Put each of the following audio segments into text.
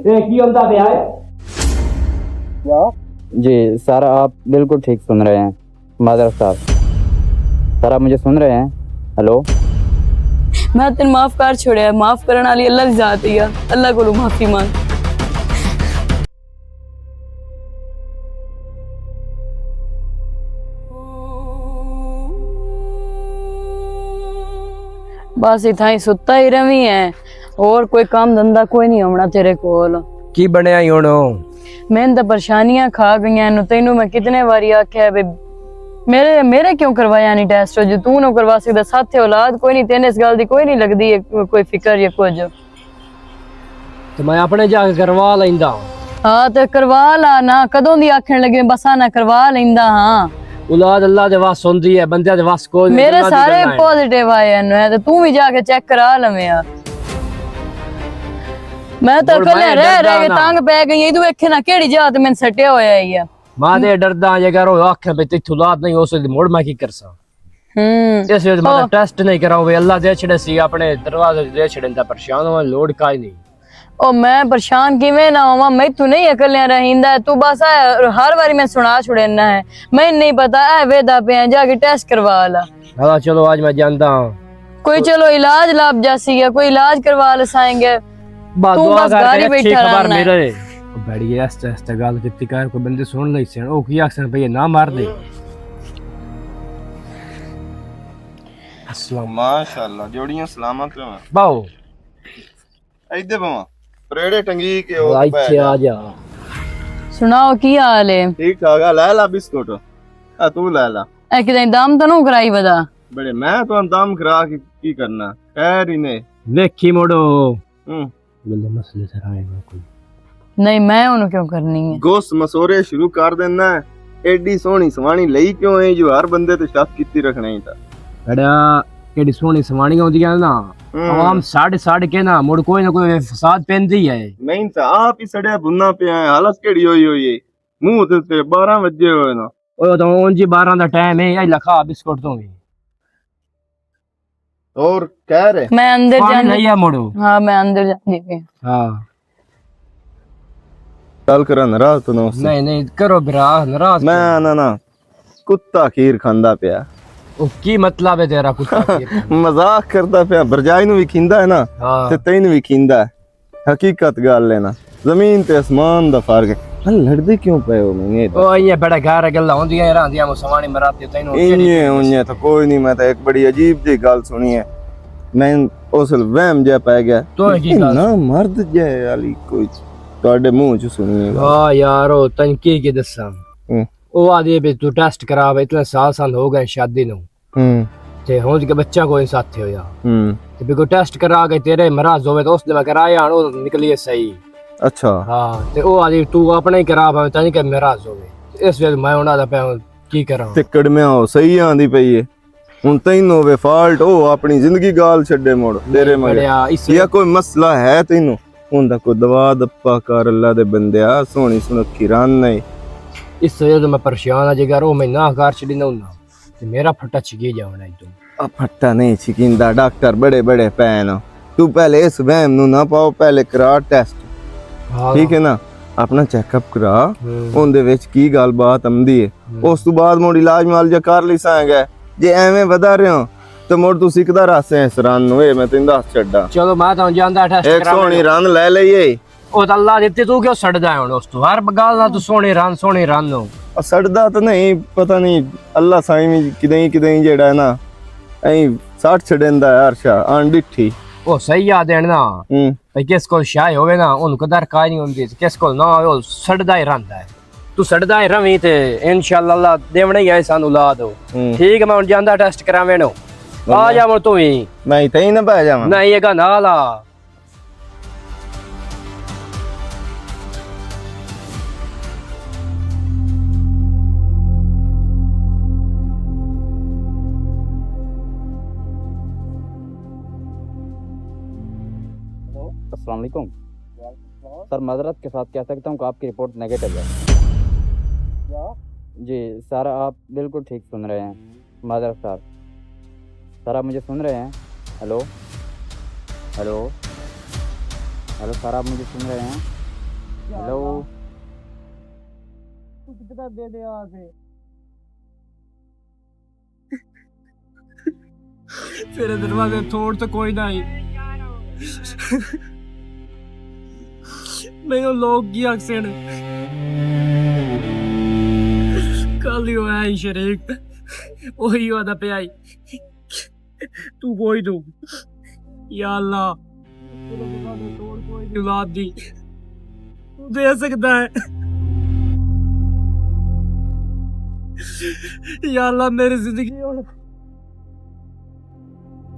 की होता पे आए जी सर, आप बिल्कुल ठीक सुन रहे हैं मादर साहब। सर आप मुझे सुन रहे हैं? हेलो। मैं तेन माफ कर छोड़िया, माफ करने वाली अल्लाह की जात है, अल्लाह को माफी मांग। बस इतना ही सुता ही रवी है, और कोई काम धंधा कोई नहीं होना तेरे कोल। की बनया ही होनो? मैंने तो परेशानियां खा गई, तेनू मैं कितने बारी आख्या बे मेरे मेरे क्यों करवाया नहीं टेस्ट, जो तू ना करवा सकदा, साथे औलाद कोई नहीं, तेने इस गल दी कोई नहीं लगदी है कोई फिक्र या कुछ। तो मैं अपने जाके करवा लेंदा। हाँ तो करवा ला ना, कदों दी आखण लगे बसा ना करवा लेंदा। हाँ औलाद अल्लाह दे वास होंदी है, बंदे दे वास कोई नहीं। मेरे सारे पॉजिटिव आए हैं, तो तू भी जाके चेक करा लवे यार। मैं तो कल रह के तंग पै गई, तू वेखे ना केड़ी जात मैंने सटिया होया है। मां दे डरदा जे करो आखे पे तिथ औलाद नहीं हो सकदी, मोड़ मैं की करसा। इस वजह मैं टेस्ट नहीं कराऊं वे, अल्लाह दे छड़े सी अपने दरवाजे दे छड़ेंदा, परेशान हो लोड काई नहीं। ओ मैं परेशान किवें ना होवां, मैं तू नहीं अकलिया रहिंदा है, तू बस हर बारी मैं सुना छुड़ना है, मैं नहीं पता है वेदा पे जाके टेस्ट करवा ला। हां चलो आज मैं जानदा हूं कोई, चलो इलाज लाभ जासी है, कोई इलाज करवा लसाएंगे। तू बस गाड़ी बैठा रहना है। बड़ी आस्ते आस्ते गल कित्ती कर, कोई बंदे सुन लई सन, ओ की आखसन भई ना मार दे। अस्सलाम माशाअल्लाह, जोड़ियां सलामत रहो। बाओ इधर बवा परेड़े टंगी के ओ इत्थे आ जा। सुनाओ की हाल है? ठीक ठाक है, ले ला बिस्कुट। आ तू ले ला। ए किते दम तो नु कराई बदा बड़े मैं तो दम करा के की करना खैर ही ने देखी मोड़ो बोले मसले से आएगा कोई नहीं, मैं उन्हें क्यों करनी है? गोश्त मसोरे शुरू कर देना है। एडी सोहनी सवानी लई क्यों है जो हर बंदे ते शक कीती रखना ही था। बड़ा एडी सोहनी सवानी होंदियां ना, आवाम साढ़े के ना मुड़ कोई ना कोई फसाद पेंदी है। नहीं तो आप ही सड़िया भुन्ना पे आए, हालत केड़ी होई होई है, मुंह ते 12 बजे होए ना। ओ तो उंजी 12 दा टाइम है, आई लखा बिस्कुट तो भी और कह रहे मैं अंदर जाने नहीं है मुड़ो। हाँ मैं अंदर जाने पे। हां चल कर नाराज तो ना नहीं नहीं करो बिरा नाराज। मैं ना कुत्ता खीर खांदा पिया। ओ की मतलब है तेरा कुत्ता खीर? मजाक करदा पिया, बरजाई नु भी खिंदा है ना ते तैनू भी खिंदा है। हकीकत गल लेना, जमीन ते आसमान दा फर्क है। लड़दे क्यों पे हो मैं? ओ ये बड़ा घर गल्ला होंदियां रहंदियां, सवानी मराती तैनू इन्ने तो कोई नहीं। मैं तो एक बड़ी अजीब जी गल सुनी है, मैं उस वहम जा पै गया तो की गल ना मर्द जे वाली कोई ਤੁਹਾਡੇ ਮੂੰਹ ਚ ਸੁਣੀ ਹੈ। हाँ यार ओ तन की दसा ओ आदे बे तू टेस्ट करा बे, इतने साल हो गए शादी नु ते होंद के बच्चा कोई साथ होया ते बे को टेस्ट करा के तेरे मराज होवे तो उस दिन कराया ओ निकली सही। अच्छा हां ते ओ आदे तू अपने ही करा भावे तन के मराज होवे, इस वजह मैं उना दा पे की करा ते कड़मिया हो सही आंदी पई है। हुन तैनू वे फॉल्ट ओ अपनी जिंदगी गाल छड्डे मोड़ तेरे मरे या कोई मसला है तैनू हुंदा कोई दवा दप्पा कर, अल्लाह दे बंदिया सोहनी सुनखी रान नहीं। इस वजह तो मैं परेशान आ जगर ओ मैं ना कर छड़ी ना ते मेरा फट्टा छिकी जावना एकदम। आ फट्टा नहीं छिकिंदा, डॉक्टर बड़े बड़े पैन। तू पहले इस वहम नु ना पाओ, पहले करा टेस्ट ठीक है ना, अपना चेकअप करा उनदे विच की गल बात आंदी है, उस तो बाद मोड़ इलाज मालजा कर लिसांगे। जे एवें वधा रहे हो तो मोड़ तू सिकदा रासे इस रन नु, ए मैं तैनू दस छड्डा। चलो मैं तो जानदा टेस्ट एक सोहनी रन ले लईए। ओ तो अल्लाह दित्ती, तू क्यों सड़दा है हुन उस तो हर गल ना तू सोहनी रन नो सड़दा तो नहीं, पता नहीं अल्लाह साईं भी किदें जेड़ा है ना ऐ साठ छडेंदा है हरशा आन डिठी। ओ सही आ देना भाई, किस को शाय होवे ना उन कदर काई नहीं होंदी, किस को ना ओ सड़दा ही रहंदा है। तू सड़दा ही रवी ते इंशाअल्लाह अल्लाह देवना ही है सानू औलाद हो। ठीक है मैं हुन जांदा टेस्ट करावे नो, आ जा मोर तू ही। मैं इते ही ना बह जावां? नहीं ये नाल आ अस्सलाम वालेकुम सर, माजरत के साथ कह सकता हूँ कि आपकी रिपोर्ट नेगेटिव है। जी सर आप बिल्कुल ठीक सुन रहे हैं माजरत साहब। सर आप मुझे सुन रहे हैं? हेलो हेलो हेलो सर आप मुझे सुन रहे हैं? हेलो तू कितना दे दे आके तेरे दरवाजे तोड़ तो कोई नहीं मैंने लोग की अक्सर कल ही होया ही शरीक वही वादा पे आई तू कोई दू या अल्लाह तेरे दरवाजे तोड़ कोई नहीं औलाद दी तू दे सकता है या अल्लाह मेरी जिंदगी और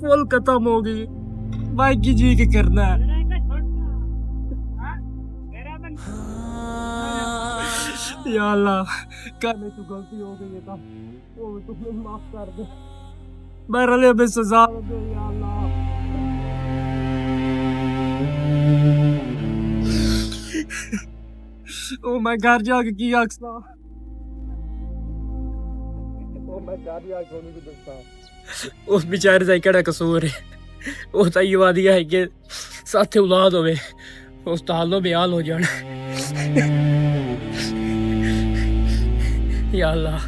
फुल खत्म हो गई भाई की जी के करना है या अल्लाह कर में तू गलती हो गई है तो वो तू मुझे माफ कर दे मेरे लिए भी सजा दे या अल्लाह ओ मैं घर जाके की अक्सर ओ मैं घर जाके होने की दस्ता उस बेचारे का केड़ा कसूर है वो तो ये वादी है कि साथे औलाद होवे उस तालो बेहाल हो जाना या अल्लाह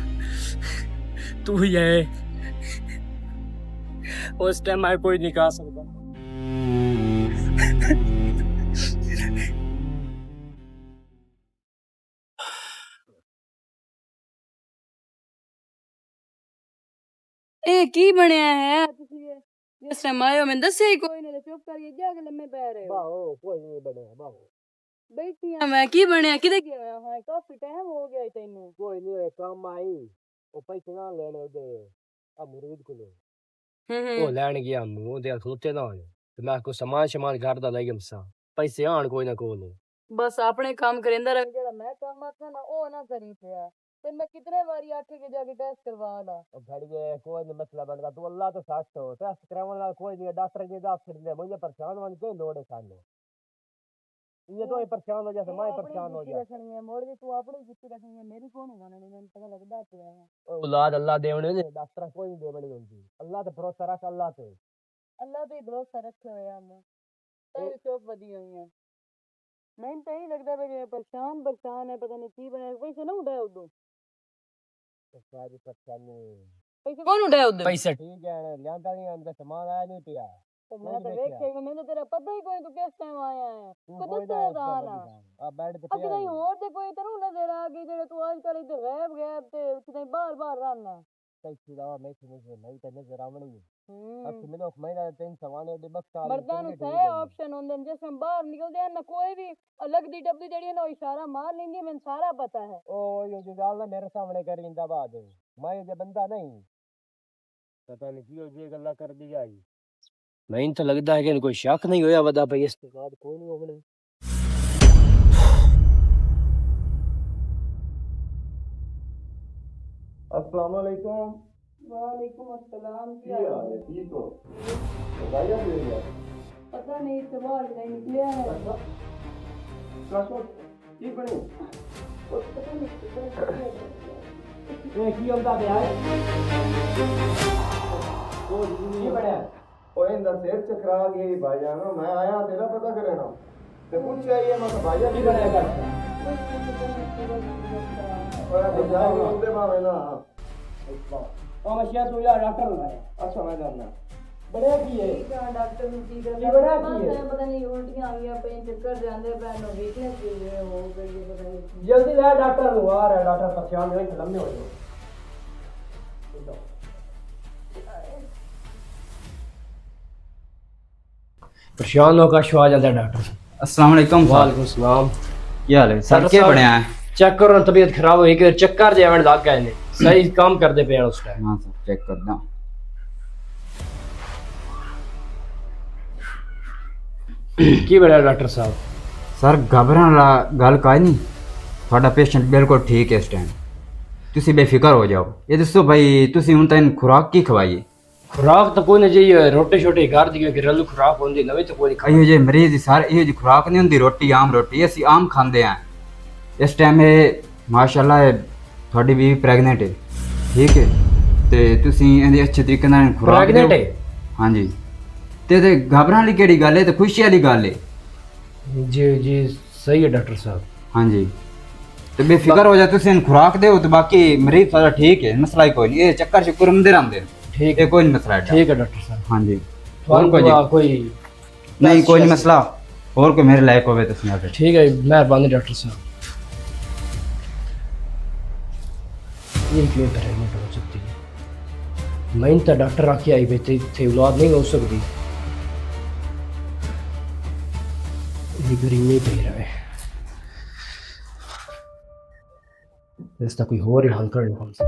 तू ही है उस टाइम मैं कोई नहीं कहा सकता ए की बनया है ਤੁਸੀਂ ਜਿਸ ਟਾਈਮ ਆਇਓ ਮੈਂ ਦੱਸਿਆ ਹੀ ਕੋਈ ਨਹੀਂ ਚੁੱਪ ਕਰਕੇ ਜਾ ਕੇ ਲੰਮੇ ਪੈ ਰਹੇ ਹੋ ਬਾਹੋ ਕੋਈ ਨਹੀਂ ਬਣਿਆ ਬਾਹੋ ਬੈਠੀ ਆ ਮੈਂ ਕੀ ਬਣਿਆ ਕਿਤੇ ਗਿਆ ਹੋਇਆ ਹਾਂ ਕਾਫੀ ਟਾਈਮ ਹੋ ਗਿਆ ਤੈਨੂੰ ਕੋਈ ਨਹੀਂ ਹੋਇਆ ਕੰਮ ਆਈ ਉਹ ਪੈਸੇ ਨਾ ਲੈਣੇ ਉਹਦੇ ਆ ਮੁਰੀਦ ਕੋਲੋਂ ਉਹ ਲੈਣ ਗਿਆ ਮੂੰਹ ਦੇ ਖਲੋਤੇ ਨਾ ਹੋਏ ਤੇ ਮੈਂ ਕੋ ਸਮਾਨ ਘਰ ਦਾ ਲੈ ਗਿਆ ਮਸਾਂ ਪੈਸੇ ਆਣ ਕੋਈ ਨਾ ਕੋਲ ਬਸ ਆਪਣੇ ਕੰਮ ਕਰਿੰਦਾ ਰਹੇ ਜਿਹੜਾ ਮੈਂ ਕੰਮ ਆਖਾਂ ਨਾ ਉਹ ਨਾ ਕਰੀ ਪਿਆ ਤੇ ਮੈਂ ਕਿਤਨੇ ਵਾਰੀ ਆਖੇ ਕੇ ਜਾ ਕੇ ਟੈਸਟ ਕਰਵਾ ਲਾ ਉਹ ਘੜੀਏ ਕੋਈ ਨਹੀਂ ਮਸਲਾ ਬਣਦਾ ਤੂੰ ਅੱਲਾ ਤੋਂ ਸਾਥ ਹੋ ਟੈਸਟ ਕਰਾਉਣ ਨਾਲ ਕੋਈ ਨਹੀਂ ਡਾਕਟਰ ਜੀ ਦਾ ਫਿਰ ਲੈ ਮੁਝੇ ਪਰੇਸ਼ਾਨ ਹੋਣ की लोड़ है सानू ये तो परेशान हो जा मैं परेशान हो जा रखनी है मोड़ भी तू अपनी जिੱਤੀ रखनी है मेरी कौन होना नहीं मैंने पता लगदा पिया औलाद अल्लाह देवने ने डॉक्टर कोई नहीं देवनी होती अल्लाह ते भरोसा रख अल्लाह ਤੇ ਭਰੋਸਾ ਰੱਖਿਆ ਹੋਇਆ ਮੈਂ ਤੇ ਚੁੱਪ ਵਧੀ ਹੋਈ ਆ ਮੈਨੂੰ ਤਾਂ ਇਹ ਲੱਗਦਾ ਵੀ ਜਿਵੇਂ ਪਰੇਸ਼ਾਨ ਹੈ ਪਤਾ ਨਹੀਂ ਕੀ ਬਣਿਆ ਪੈਸੇ ਨਾ ਉਡਾਇਆ ਉਦੋਂ सारी परेशानी ਪੈਸੇ ਕੌਣ ਉਡਾਇਆ ਉਦੋਂ पैसा ठीक है लियांदा नहीं अंदर सामान आया नहीं पिया ਤੇ ਮੈਂ ਤਾਂ ਵੇਖਿਆ ਮੈਨੂੰ ਤੇਰਾ ਪਤਾ ਹੀ ਕੋਈ ਤੂੰ ਕਿਸ ਟਾਈਮ ਆਇਆ ਹੈ कोई ਪਤਾ ਤਾਂ ਨਾ आ बेड पे ਅੱਗੇ ਨਹੀਂ ਹੋਰ ਤੇ ਕੋਈ ਤੈਨੂੰ ਨਜ਼ਰ ਆ ਗਈ ਜਿਹੜੇ ਤੂੰ ਅੱਜ ਕੱਲ ਇੱਥੇ ਗਾਇਬ ਤੇ ਕਿਤੇ ਬਾਹਰ ਰਹਿਣਾ कैसी दवा मैं नहीं तो नजर आवनी अब मिलो महीना 300 ਦੇ ਬਖਸ਼ਾ ਮਰਦਾਂ ਨੂੰ ਸਹੀ ਆਪਸ਼ਨ ਹੁੰਦੇ ਨੇ ਜਿਸ ਨੂੰ ਬਾਹਰ ਨਿਕਲਦੇ ਆ ਨਾ ਕੋਈ ਵੀ ਅਲੱਗ ਦੀ ਡੱਬੀ ਜਿਹੜੀ ਨਾ ਇਸ਼ਾਰਾ ਮਾਰ ਲੈਂਦੀ ਮੈਨੂੰ ਸਾਰਾ ਪਤਾ ਹੈ ਉਹ ਇਹ ਜੋ ਗੱਲ ਨਾ ਮੇਰੇ ਸਾਹਮਣੇ ਕਰੀਂਦਾ ਬਾਦ ਮੈਂ ਇਹ ਬੰਦਾ ਨਹੀਂ ਪਤਾ ਨਹੀਂ ਕੀ ਹੋ ਜੇ ਗੱਲਾਂ ਕਰਦੀ ਆਈ ਮੈਨੂੰ ਤਾਂ ਲੱਗਦਾ ਹੈ ਕਿ ਕੋਈ ਸ਼ੱਕ ਨਹੀਂ ਹੋਇਆ ਵਦਾ ਭਈ ਇਸ ਤੋਂ ਬਾਅਦ ਕੋਈ ਨਹੀਂ ਹੋਣਾ अस्सलाम वालेकुम वालेकुम अस्सलाम क्या हाल है ठीक हो बताइए भैया पता नहीं सवाल नहीं निकला है कासो की बने पता नहीं ये की होता है यार वो की बने ओए इंदा सिर चकरा गई भाईजान मैं आया तेरा पता करना ते पूछ आइए मैं भाईजान की बने कर ओए बुझाओ उनके बारे ना ओ मशिया तू यार डॉक्टर है अच्छा मैं जानना बड़े की है डॉक्टर ने ठीक ये बड़ा की है पता नहीं उल्टियां आ गया पेन चक्कर जांदे पैन वीकनेस की है हो गई पता नहीं जल्दी ले डॉक्टर को आ रहा है डॉक्टर परेशान हो गए लंबे हो जाओ परेशान होकर शो आ जाता है डॉक्टर अस्सलाम वालेकुम वालेकुम सलाम क्या हाल है सर क्या बनया है चेक करो तबीयत खराब हुई कि चक्कर जेवन लग गए ने सही काम करते पे उस टाइम हाँ सर चेक करना की बड़ा डॉक्टर साहब सर घबराने वाला गल काई नहीं ਤੁਹਾਡਾ ਪੇਸ਼ੈਂਟ ਬਿਲਕੁਲ ਠੀਕ ਹੈ ਇਸ ਟਾਈਮ ਤੁਸੀਂ ਬੇਫਿਕਰ ਹੋ ਜਾਓ ਇਹ ਦੱਸੋ ਭਾਈ ਤੁਸੀਂ ਹੁਣ ਤਾਂ ਖੁਰਾਕ ਕੀ ਖਵਾਈਏ खुराक तो कोई नहीं चाहिए रोटी छोटी घर दी घरेलू खुराक होती नवी तो कोई ਇਹੋ ਜਿਹੇ ਮਰੀਜ਼ ਦੀ ਸਾਰੇ ਇਹੋ ਜਿਹੀ ਖੁਰਾਕ ਨਹੀਂ ਹੁੰਦੀ ਰੋਟੀ ਆਮ ਰੋਟੀ ਅਸੀਂ ਆਮ ਖਾਂਦੇ ਆ ਇਸ ਟਾਈਮ ਇਹ ਮਾਸ਼ਾਅੱਲਾ ਇਹ ਤੁਹਾਡੀ ਵੀ ਪ੍ਰੈਗਨੈਂਟ ਹੈ ਠੀਕ ਹੈ ਤੇ ਤੁਸੀਂ ਇਹਦੀ ਅੱਛੇ ਤਰੀਕੇ ਨਾਲ ਖੁਰਾਕ ਦਿਓ प्रेग्नेंट है ਹਾਂਜੀ ਤੇ ਘਬਰਾਉਣ ਵਾਲੀ ਕਿਹੜੀ ਗੱਲ ਹੈ ਤੇ ਖੁਸ਼ੀ ਵਾਲੀ ਗੱਲ ਹੈ जी जी सही है डॉक्टर साहब। हाँ जी, तो बेफिक्र हो जाए तुम इन खुराक दो तो बाकी मरीज सारा ठीक है, मसला ही कोई नहीं। ये चक्कर चुक्कर आंदे रहंदे, ठीक है, कोई नहीं मसला है। ठीक है डॉक्टर साहब। हाँ जी, और कोई नहीं कोई नहीं मसला, और कोई मेरे लायक होवे तो सुना दे। ठीक है, मेहरबानी डॉक्टर साहब। ये क्यों प्रेगनेंट हो सकती है? मैं तो डॉक्टर आके आई बेटे थे औलाद नहीं हो सकती। ये गरीब नहीं पी रहा है, इसका कोई और ही हल करना हमसे।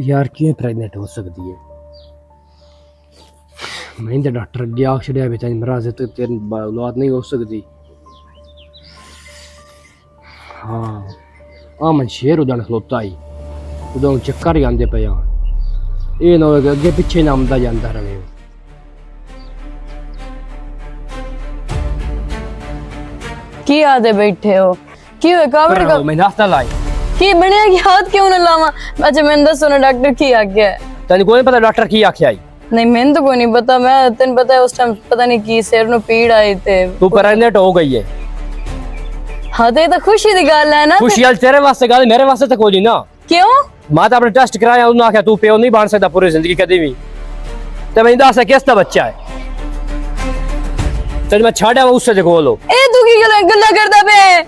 यार क्यों प्रेगनेंट हो सकती है? मैं तो डॉक्टर अगे आख छड़िया बेचारी मराज तो तेरी औलाद नहीं हो सकती। हाँ मैं शेर उदन खलोता ही उदों चक्कर ही आंदे पे ये ना होए कि अगे पिछे ना आंदा जाता रहे। की आदे बैठे हो की होए कावड़ का मैं नाश्ता लाई की बनया कि हाथ क्यों ना लावा? अच्छा मैंने दसो ना डॉक्टर की आख्या है? तेन कोई पता डॉक्टर की आख्या आई? नहीं मैंने तो कोई नहीं पता, मैं तेन पता है उस टाइम पता नहीं की सिर नु पीड़ आई थे। तू प्रेगनेंट हो गई है। हाँ तो ये तो खुशी दी गल है ना। खुशी हाल तेरे वास्ते गल, मेरे वास्ते तो कोई नहीं ना। क्यों? मैं तो अपने टेस्ट कराया, उन्होंने आख्या तू प्यो नहीं बन सकता पूरी जिंदगी कभी भी। तो मैं दस किस दा बच्चा है तेन मैं छाड़ा उससे देखो लो ए तू की गल्ला करदा पे?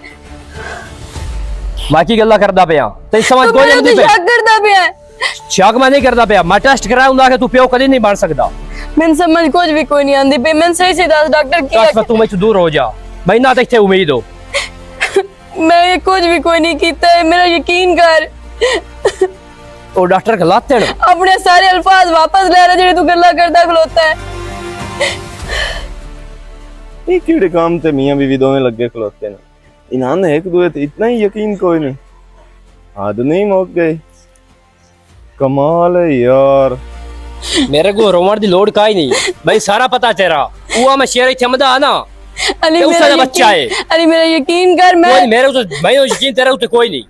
बाकी गल्ला करदा पिया ते समझ तू कोई मेरे नहीं ते पे शक करदा पे? शक मैं नहीं करदा पिया, मैं टेस्ट कराया, उन्होंने आख्या तू प्यो कभी नहीं बन सकता। मैंने समझ कुछ भी कोई नहीं आंदी पे। मैंने सही से दस डॉक्टर की बस तू मुझसे दूर हो जा, मैं ना देखते उम्मीद हो। मैं कुछ भी कोई नहीं कीता है, मेरा यकीन कर। ओ डॉक्टर गलाते हैं अपने सारे अल्फाज वापस ले रहा जेड़े तू गल्ला करदा खलोता है। ये कीड़े काम ते मियां बीवी दोवें लगे खलोते ने, इन्हां एक दूए ते इतना ही यकीन कोई नहीं। आद नहीं मौक गए, कमाल है यार। मेरे को रोवण दी लोड का ही नहीं भाई, सारा पता तेरा हुआ मैं शेर थमदा ना अली ये मेरा उसका बच्चा है। अली मेरा यकीन कर। मैं कोई मेरे तो मैं यकीन तेरा उते कोई नहीं।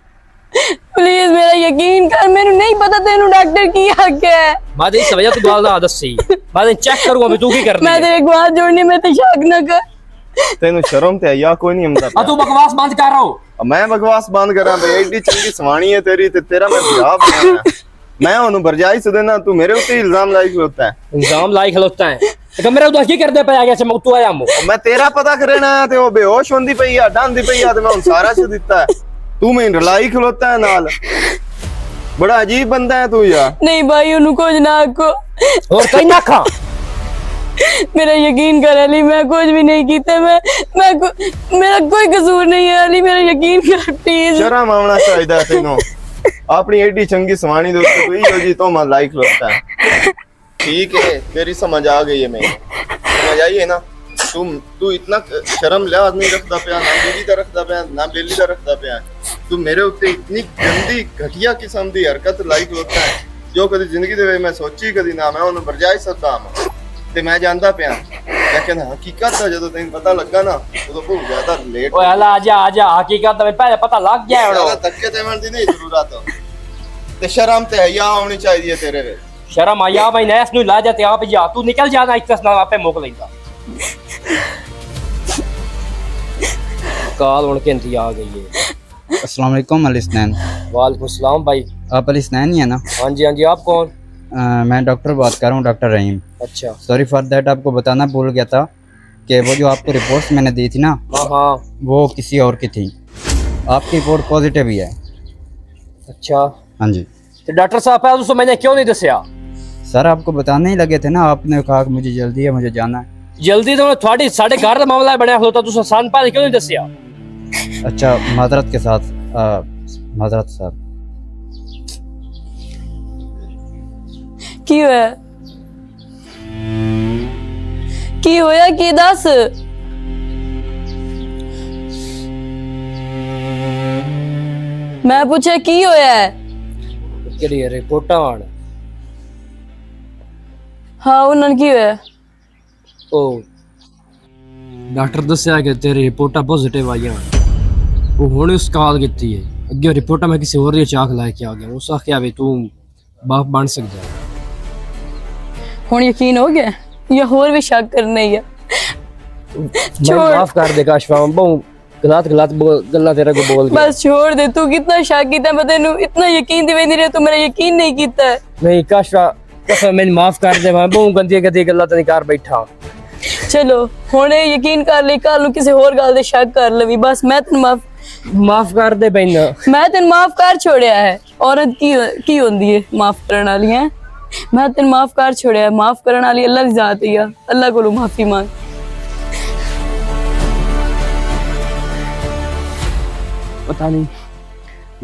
प्लीज मेरा यकीन कर, मेनू नहीं पता तेनू डॉक्टर की हक है। बाद इस वजह तो गाल आदत सही बाद चेक करूंगा मैं तू की कर मैं तेरे को हाथ जोड़ने में तो शक न कर। तेनू शर्म ते या कोई नहीं हमदा। तू बकवास बंद कर रहा हो। मैं बकवास बंद करा बे, एडी चंगी सवाणी है तेरी ते तेरा मैं बियाह बनाया। मैं ओनु बरजाई सदेना, तू मेरे ऊते इल्जाम लाई खलोता है। इल्जाम लाई खलोता है तो मेरा तो की करदे पे आ गया चमक तू आया मो मैं तेरा पता करना ते ओ बेहोश होंदी पई आ, डांदी पई आ ते मैं हुन सारा छ दित्ता है। तू मैं रलाई खलोता है नाल, बड़ा अजीब बंदा है तू यार। नहीं भाई उन्हें कुछ ना को और कहीं ना खा। मेरा यकीन कर अली, मैं कुछ भी नहीं कीता। मेरा कोई कसूर नहीं है अली, मेरा यकीन कर प्लीज। शर्म आना चाहिए तेनू, अपनी एडी चंगी सवाणी दे उत्ते कोई हो जी तो मैं लाइक खलोता है। ठीक है तेरी समझ आ गई है, मैं समझ आई है ना। तू इतना शर्म लिहाज नहीं रखता पिया, ना बीवी दा रखता पिया, ना बेली दा रखता पिया। तू मेरे उत्ते इतनी गंदी घटिया किस्म दी हरकत लाई खलोता है जो कदी जिंदगी दे मैं सोची कदी ना। मैं उन्हें बरजाई सकदा ते मैं जानदा पिया, लेकिन हकीकत दा जदों तैनूं पता लगा ना उदों बहुत ज्यादा लेट। ओए हला आजा हकीकत में पहले पता लग गया है। ज्यादा धक्के देवन दी नहीं जरूरत ते शर्म ते हया होनी चाहिए तेरे वे। शर्म आया भाई नैस नु ला जाते आप जा, तू निकल जाना इस ना आपे मोक लेंदा। काल उन के इंतजार आ गई है। अस्सलाम वालेकुम अली स्नैन। वालेकुम सलाम भाई। आप अली स्नैन ही है ना? हाँ जी आप कौन? मैं डॉक्टर बात कर रहा हूँ, डॉक्टर रहीम। अच्छा सॉरी फॉर दैट, आपको बताना भूल गया था कि वो जो आपको रिपोर्ट्स मैंने दी थी ना, हाँ वो किसी और की थी। आपकी रिपोर्ट पॉजिटिव ही है। अच्छा हाँ जी तो डॉक्टर साहब है उसको मैंने क्यों नहीं दसिया? सर आपको बताने ही लगे थे ना, आपने कहा कि मुझे जल्दी है, मुझे जाना है। जल्दी तो थोड़ी साढ़े घर का मामला बनया होता तुम सन पा क्यों नहीं दसिया? अच्छा माजरत के साथ, माजरत साहब। की होया की दस? मैं पूछे की होया है? केड़ी रिपोर्टां आण? हाँ उन्होंने की होया? ओ डॉक्टर दस्या कि तेरी रिपोर्टां पॉजिटिव आईयां, वो हुण उस कॉल कीती है। अगे रिपोर्टां मैं किसी होर दी चाक लेके आ गया, उस आख्या भी तू बाप बन सकदा है। हुण यकीन हो गया? या होर भी शक करने ही है? मैं छोड़। माफ कर दे काशवा, बहु गलत गलत गल्ला तेरे को बोल गया। बस छोड़ दे, तू कितना शक कीता, मैं तेनू इतना यकीन दिवे नहीं रहा, तू मेरा यकीन नहीं कीता है। नहीं काशवा कसम, मैंने माफ कर दे, मैं बहु गंदी गंदी गल्ला तेरी कर बैठा। चलो हुणे यकीन कर ले, कल नू किसी होर गल दे शक कर लवी, बस मैं तेन माफ कर दे बहन। मैं तेन माफ कर छोड़िया है। औरत की होंदी है माफ करने वाली है? मैं तेन माफ कर छोड़िया है। माफ करने वाली अल्लाह दी जात है, अल्लाह कोलों माफी मांग। पता नहीं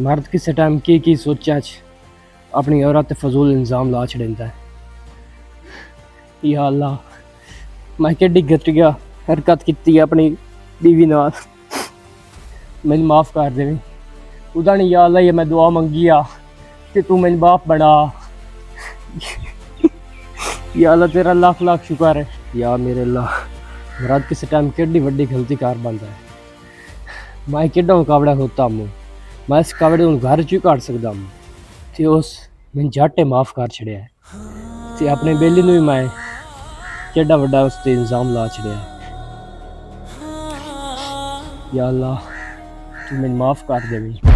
मर्द किस टाइम की सोचा अपनी औरत फजूल इल्जाम ला छड़ेंदा है। या अल्लाह, मैं केडी घटिया हरकत की अपनी बीवी नाल, मैंने माफ कर दे। उदा नहीं या अल्लाह, ये मैं दुआ मंगी आ कि तू मेरे बाप बना। या अल्लाह तेरा लाख लाख शुक्र है। या मेरे अल्लाह, मर्द किस टाइम केडी वड्डी गलती कर बनता है। मैं केडा कावड़ा होता हूँ, मैं इस कावड़े को घर च काट सकता हूँ। तो उस मैं झट माफ़ कर छड़िया है, तो अपने बेली भी मैं केडा वड्डा उस ते इल्जाम ला छड़िया है। या अल्लाह, तू मैंने माफ़ कर दे।